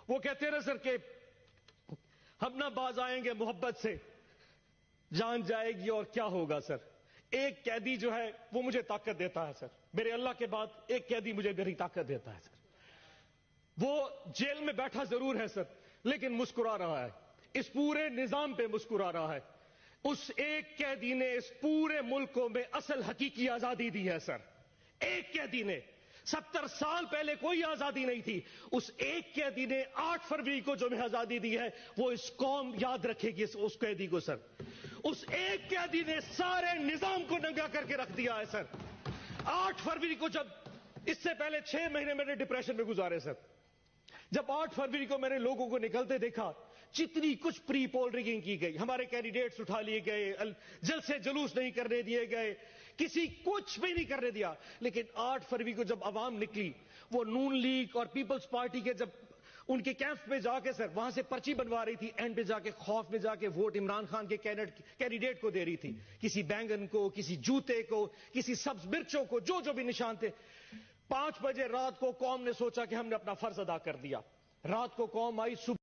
وہ کہتے رہے سر کہ ہم نہ باز آئیں گے محبت سے، جان جائے گی اور کیا ہوگا سر۔ ایک قیدی جو ہے وہ مجھے طاقت دیتا ہے سر، میرے اللہ کے بعد ایک قیدی مجھے میری طاقت دیتا ہے سر۔ وہ جیل میں بیٹھا ضرور ہے سر، لیکن مسکرا رہا ہے، اس پورے نظام پہ مسکرا رہا ہے۔ اس ایک قیدی نے اس پورے ملک کو میں اصل حقیقی آزادی دی ہے سر، ایک قیدی نے۔ 70 سال پہلے کوئی آزادی نہیں تھی، اس ایک قیدی نے 8 فروری کو جو میں آزادی دی ہے وہ اس قوم یاد رکھے گی اس قیدی کو سر۔ اس ایک قیدی نے سارے نظام کو ننگا کر کے رکھ دیا ہے سر۔ 8 فروری کو جب، اس سے پہلے 6 مہینے میں نے ڈپریشن میں گزارے سر۔ جب 8 فروری کو میں نے لوگوں کو نکلتے دیکھا، جتنی کچھ پری پول ریگنگ کی گئی، ہمارے کینڈیڈیٹس اٹھا لیے گئے، جلسے جلوس نہیں کرنے دیے گئے، کسی کچھ بھی نہیں کرنے دیا، لیکن 8 فروری کو جب عوام نکلی، وہ نون لیگ اور پیپلز پارٹی کے جب ان کے کیمپس پہ جا کے سر وہاں سے پرچی بنوا رہی تھی، اینڈ پہ جا کے خوف میں جا کے ووٹ عمران خان کے کینڈیڈیٹ کو دے رہی تھی، کسی بینگن کو، کسی جوتے کو، کسی سبز مرچوں کو، جو بھی نشان تھے۔ 5 بجے رات کو قوم نے سوچا کہ ہم نے اپنا فرض ادا کر دیا، رات کو قوم آئی، صبح